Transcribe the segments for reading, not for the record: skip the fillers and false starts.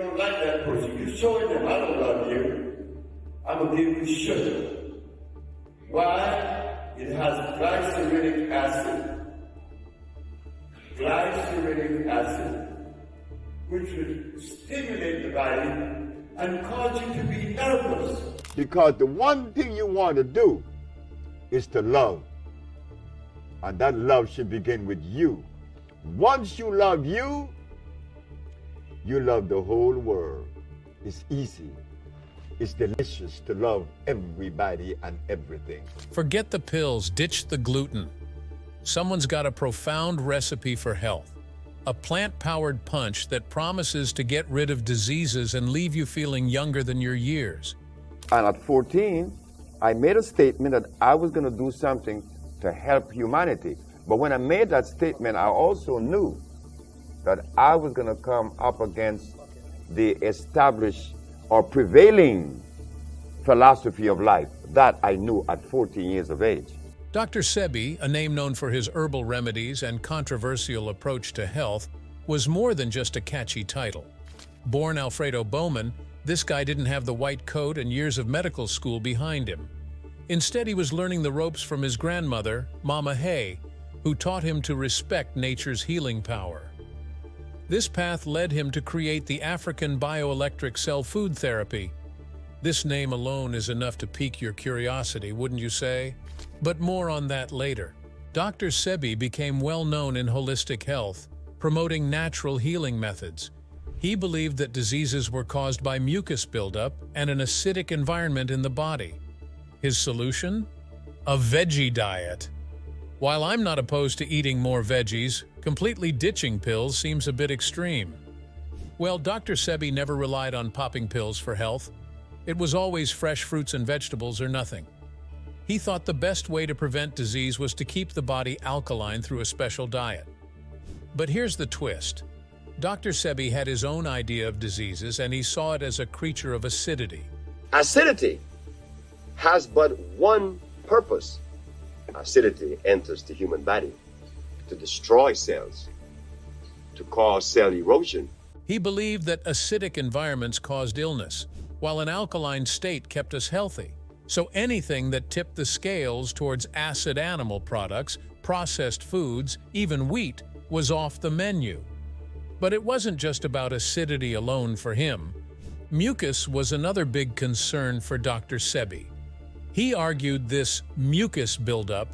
don't like that person, you showing them I don't love you. I'm going to give you sugar. Why? It has glyceric acid. Glyceric acid, which will stimulate the body and cause you to be nervous. Because the one thing you want to do is to love. And that love should begin with you. Once you love you, you love the whole world. It's easy. It's delicious to love everybody and everything. Forget the pills, ditch the gluten. Someone's got a profound recipe for health. A plant-powered punch that promises to get rid of diseases and leave you feeling younger than your years. And at 14, I made a statement that I was going to do something to help humanity. But when I made that statement, I also knew that I was going to come up against the established or prevailing philosophy of life. That I knew at 14 years of age. Dr. Sebi, a name known for his herbal remedies and controversial approach to health, was more than just a catchy title. Born Alfredo Bowman, this guy didn't have the white coat and years of medical school behind him. Instead, he was learning the ropes from his grandmother, Mama Hay, who taught him to respect nature's healing power. This path led him to create the African bioelectric cell food therapy. This name alone is enough to pique your curiosity, wouldn't you say? But more on that later. Dr. Sebi became well known in holistic health, promoting natural healing methods. He believed that diseases were caused by mucus buildup and an acidic environment in the body. His solution? A veggie diet. While I'm not opposed to eating more veggies, completely ditching pills seems a bit extreme. Well, Dr. Sebi never relied on popping pills for health. It was always fresh fruits and vegetables or nothing. He thought the best way to prevent disease was to keep the body alkaline through a special diet. But here's the twist. Dr. Sebi had his own idea of diseases, and he saw it as a creature of acidity. Acidity has but one purpose. Acidity enters the human body to destroy cells, to cause cell erosion. He believed that acidic environments caused illness, while an alkaline state kept us healthy. So anything that tipped the scales towards acid animal products, processed foods, even wheat, was off the menu. But it wasn't just about acidity alone for him. Mucus was another big concern for Dr. Sebi. He argued this mucus buildup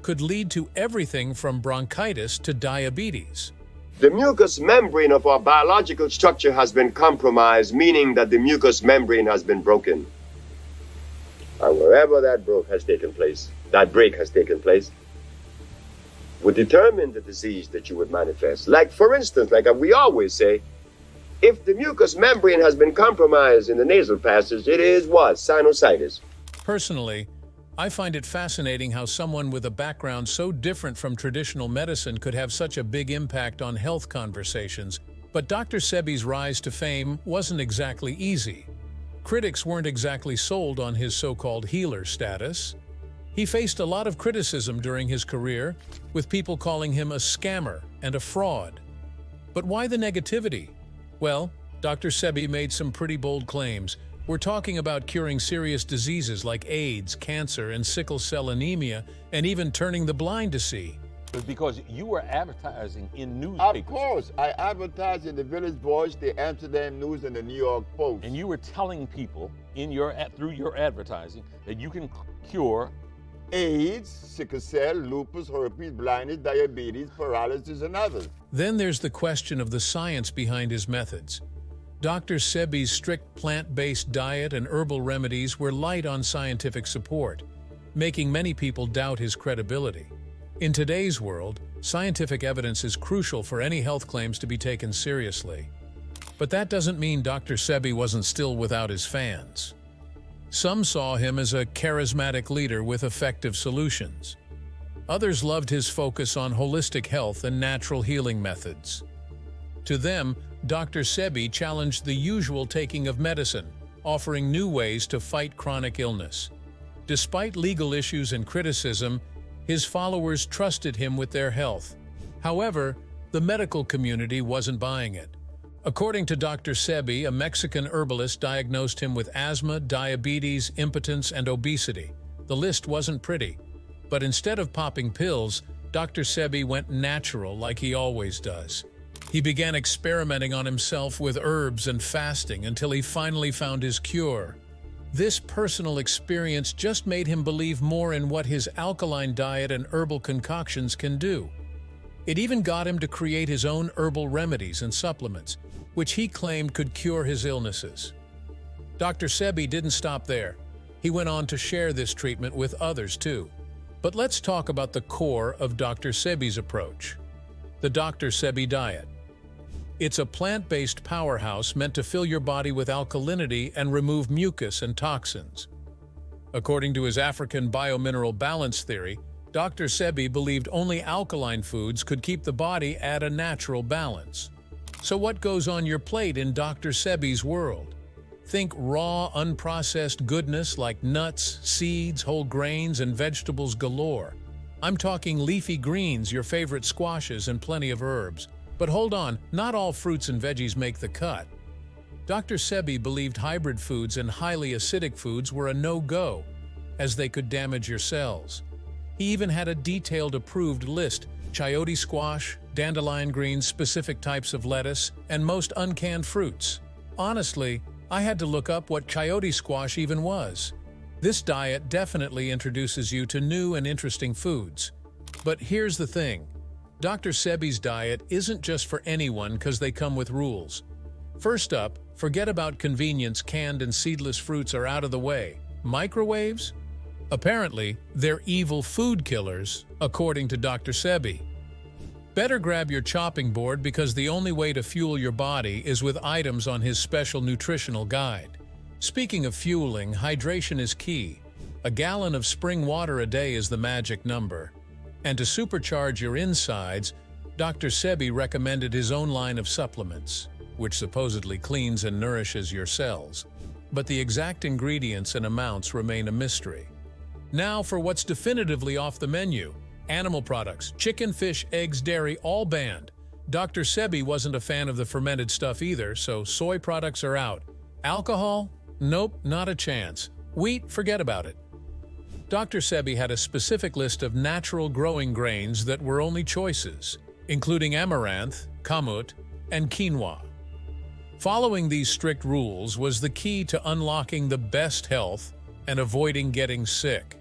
could lead to everything from bronchitis to diabetes. The mucous membrane of our biological structure has been compromised, meaning that the mucous membrane has been broken. And wherever that break has taken place, would determine the disease that you would manifest. Like, for instance, like we always say, if the mucous membrane has been compromised in the nasal passage, it is what? Sinusitis. Personally, I find it fascinating how someone with a background so different from traditional medicine could have such a big impact on health conversations. But Dr. Sebi's rise to fame wasn't exactly easy. Critics weren't exactly sold on his so-called healer status. He faced a lot of criticism during his career, with people calling him a scammer and a fraud. But why the negativity? Well, Dr. Sebi made some pretty bold claims. We're talking about curing serious diseases like AIDS, cancer, and sickle cell anemia, and even turning the blind to see. Because you were advertising in newspapers. Of course, I advertised in the Village Voice, the Amsterdam News, and the New York Post. And you were telling people through your advertising that you can cure AIDS, sickle cell, lupus, herpes, blindness, diabetes, paralysis, and others. Then there's the question of the science behind his methods. Dr. Sebi's strict plant-based diet and herbal remedies were light on scientific support, making many people doubt his credibility. In today's world, scientific evidence is crucial for any health claims to be taken seriously. But that doesn't mean Dr. Sebi wasn't still without his fans. Some saw him as a charismatic leader with effective solutions. Others loved his focus on holistic health and natural healing methods. To them, Dr. Sebi challenged the usual taking of medicine, offering new ways to fight chronic illness. Despite legal issues and criticism, his followers trusted him with their health. However, the medical community wasn't buying it. According to Dr. Sebi, a Mexican herbalist diagnosed him with asthma, diabetes, impotence, and obesity. The list wasn't pretty. But instead of popping pills, Dr. Sebi went natural like he always does. He began experimenting on himself with herbs and fasting until he finally found his cure. This personal experience just made him believe more in what his alkaline diet and herbal concoctions can do. It even got him to create his own herbal remedies and supplements, which he claimed could cure his illnesses. Dr. Sebi didn't stop there. He went on to share this treatment with others too. But let's talk about the core of Dr. Sebi's approach: the Dr. Sebi diet. It's a plant-based powerhouse meant to fill your body with alkalinity and remove mucus and toxins. According to his African biomineral balance theory, Dr. Sebi believed only alkaline foods could keep the body at a natural balance. So what goes on your plate in Dr. Sebi's world? Think raw, unprocessed goodness like nuts, seeds, whole grains, and vegetables galore. I'm talking leafy greens, your favorite squashes, and plenty of herbs. But hold on, not all fruits and veggies make the cut. Dr. Sebi believed hybrid foods and highly acidic foods were a no-go, as they could damage your cells. He even had a detailed approved list: chayote squash, dandelion greens, specific types of lettuce, and most uncanned fruits. Honestly, I had to look up what chayote squash even was. This diet definitely introduces you to new and interesting foods. But here's the thing. Dr. Sebi's diet isn't just for anyone because they come with rules. First up, forget about convenience. Canned and seedless fruits are out of the way. Microwaves? Apparently, they're evil food killers, according to Dr. Sebi. Better grab your chopping board because the only way to fuel your body is with items on his special nutritional guide. Speaking of fueling, hydration is key. A gallon of spring water a day is the magic number. And to supercharge your insides, Dr. Sebi recommended his own line of supplements, which supposedly cleans and nourishes your cells. But the exact ingredients and amounts remain a mystery. Now for what's definitively off the menu. Animal products, chicken, fish, eggs, dairy, all banned. Dr. Sebi wasn't a fan of the fermented stuff either, so soy products are out. Alcohol? Nope, not a chance. Wheat? Forget about it. Dr. Sebi had a specific list of natural growing grains that were only choices, including amaranth, kamut, and quinoa. Following these strict rules was the key to unlocking the best health and avoiding getting sick.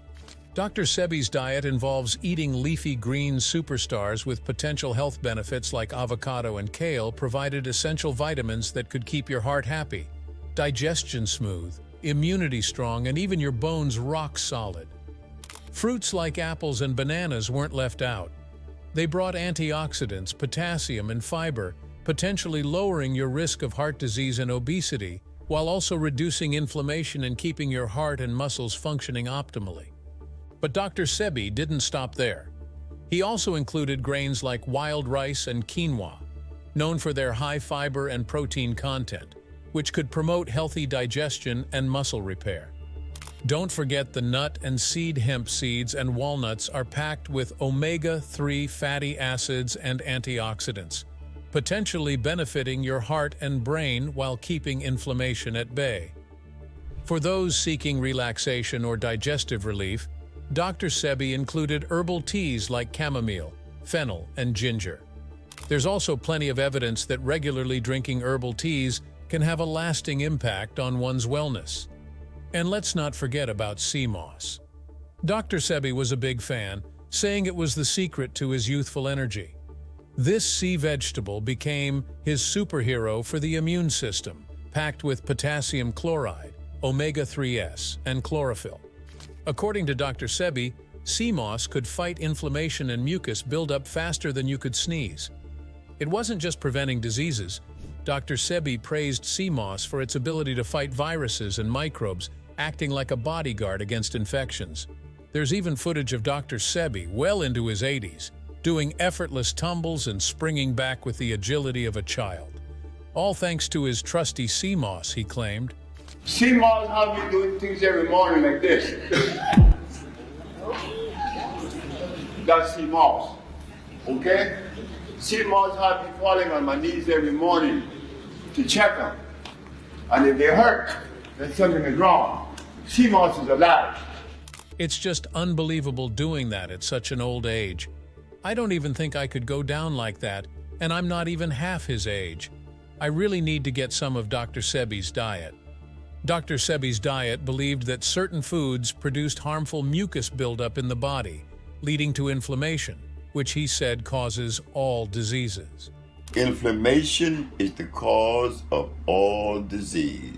Dr. Sebi's diet involves eating leafy green superstars with potential health benefits like avocado and kale provided essential vitamins that could keep your heart happy, digestion smooth, immunity strong, and even your bones rock solid. Fruits like apples and bananas weren't left out. They brought antioxidants, potassium, and fiber, potentially lowering your risk of heart disease and obesity, while also reducing inflammation and keeping your heart and muscles functioning optimally. But Dr. Sebi didn't stop there. He also included grains like wild rice and quinoa, known for their high fiber and protein content, which could promote healthy digestion and muscle repair. Don't forget the nut and seed. Hemp seeds and walnuts are packed with omega-3 fatty acids and antioxidants, potentially benefiting your heart and brain while keeping inflammation at bay. For those seeking relaxation or digestive relief, Dr. Sebi included herbal teas like chamomile, fennel, and ginger. There's also plenty of evidence that regularly drinking herbal teas can have a lasting impact on one's wellness. And let's not forget about sea moss. Dr. Sebi was a big fan, saying it was the secret to his youthful energy. This sea vegetable became his superhero for the immune system, packed with potassium chloride, omega-3s, and chlorophyll. According to Dr. Sebi, sea moss could fight inflammation and mucus buildup faster than you could sneeze. It wasn't just preventing diseases. Dr. Sebi praised sea moss for its ability to fight viruses and microbes, acting like a bodyguard against infections. There's even footage of Dr. Sebi, well into his 80s, doing effortless tumbles and springing back with the agility of a child. All thanks to his trusty sea moss, he claimed. Sea moss have me doing things every morning like this. That's sea moss, okay? Sea moss have me falling on my knees every morning. to check them. And if they hurt, then something is wrong. Sea moss is alive. It's just unbelievable doing that at such an old age. I don't even think I could go down like that, and I'm not even half his age. I really need to get some of Dr. Sebi's diet. Dr. Sebi's diet believed that certain foods produced harmful mucus buildup in the body, leading to inflammation, which he said causes all diseases. Inflammation is the cause of all disease.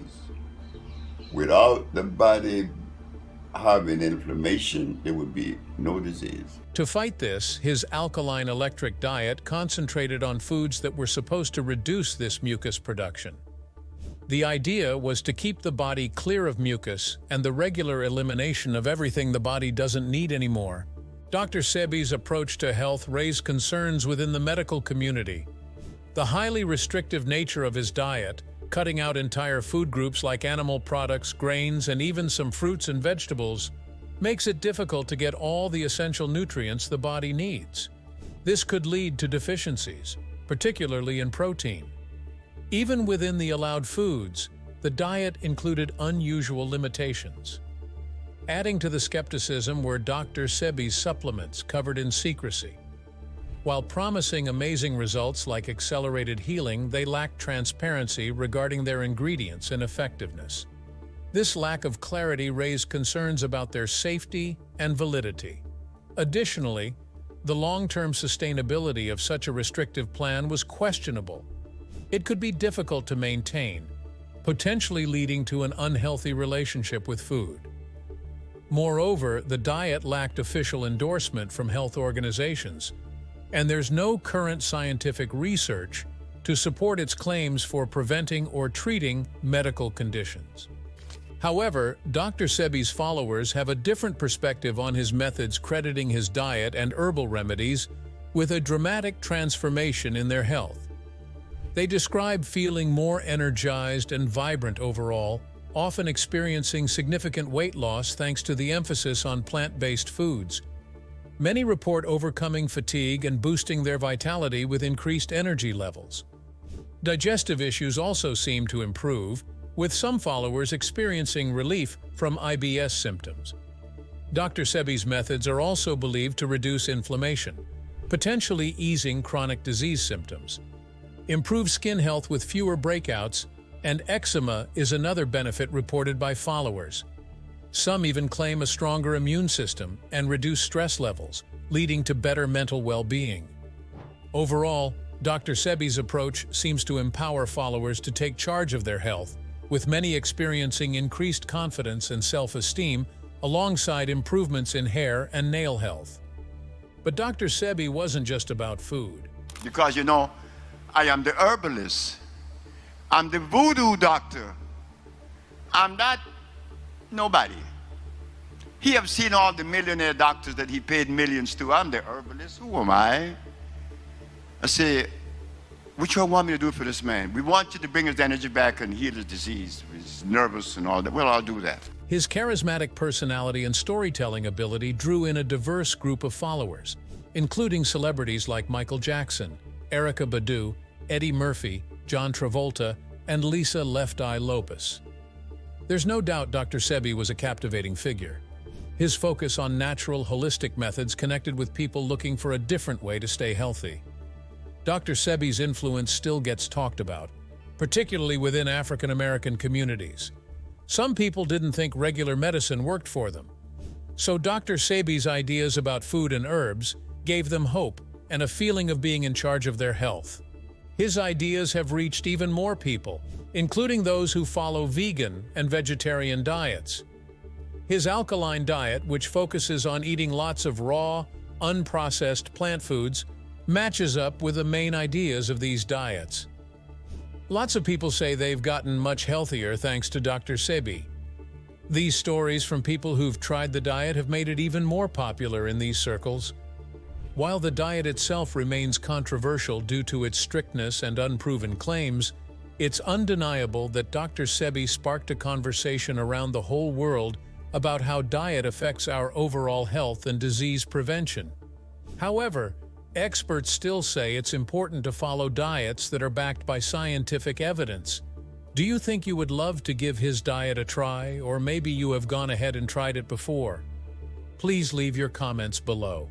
Without the body having inflammation, there would be no disease. To fight this, his alkaline electric diet concentrated on foods that were supposed to reduce this mucus production. The idea was to keep the body clear of mucus and the regular elimination of everything the body doesn't need anymore. Dr. Sebi's approach to health raised concerns within the medical community. The highly restrictive nature of his diet, cutting out entire food groups like animal products, grains, and even some fruits and vegetables, makes it difficult to get all the essential nutrients the body needs. This could lead to deficiencies, particularly in protein. Even within the allowed foods, the diet included unusual limitations. Adding to the skepticism were Dr. Sebi's supplements covered in secrecy. While promising amazing results like accelerated healing, they lacked transparency regarding their ingredients and effectiveness. This lack of clarity raised concerns about their safety and validity. Additionally, the long-term sustainability of such a restrictive plan was questionable. It could be difficult to maintain, potentially leading to an unhealthy relationship with food. Moreover, the diet lacked official endorsement from health organizations, and there's no current scientific research to support its claims for preventing or treating medical conditions. However, Dr. Sebi's followers have a different perspective on his methods, crediting his diet and herbal remedies with a dramatic transformation in their health. They describe feeling more energized and vibrant overall, often experiencing significant weight loss thanks to the emphasis on plant-based foods. Many report overcoming fatigue and boosting their vitality with increased energy levels. Digestive issues also seem to improve, with some followers experiencing relief from IBS symptoms. Dr. Sebi's methods are also believed to reduce inflammation, potentially easing chronic disease symptoms. Improve skin health with fewer breakouts, and eczema is another benefit reported by followers. Some even claim a stronger immune system and reduce stress levels, leading to better mental well-being. Overall, Dr. Sebi's approach seems to empower followers to take charge of their health, with many experiencing increased confidence and self-esteem alongside improvements in hair and nail health. But Dr. Sebi wasn't just about food. Because, you know, I am the herbalist. I'm the voodoo doctor. I'm not nobody. He have seen all the millionaire doctors that he paid millions to. I'm the herbalist. Who am I? I say, what you want me to do for this man? We want you to bring his energy back and heal his disease. He's nervous and all that. Well, I'll do that. His charismatic personality and storytelling ability drew in a diverse group of followers, including celebrities like Michael Jackson, Erykah Badu, Eddie Murphy, John Travolta, and Lisa Left Eye Lopez. There's no doubt Dr. Sebi was a captivating figure. His focus on natural, holistic methods connected with people looking for a different way to stay healthy. Dr. Sebi's influence still gets talked about, particularly within African American communities. Some people didn't think regular medicine worked for them. So Dr. Sebi's ideas about food and herbs gave them hope and a feeling of being in charge of their health. His ideas have reached even more people, including those who follow vegan and vegetarian diets. His alkaline diet, which focuses on eating lots of raw, unprocessed plant foods, matches up with the main ideas of these diets. Lots of people say they've gotten much healthier thanks to Dr. Sebi. These stories from people who've tried the diet have made it even more popular in these circles. While the diet itself remains controversial due to its strictness and unproven claims, it's undeniable that Dr. Sebi sparked a conversation around the whole world about how diet affects our overall health and disease prevention. However, Experts still say it's important to follow diets that are backed by scientific evidence. Do you think you would love to give his diet a try, or maybe you have gone ahead and tried it before? Please leave your comments below.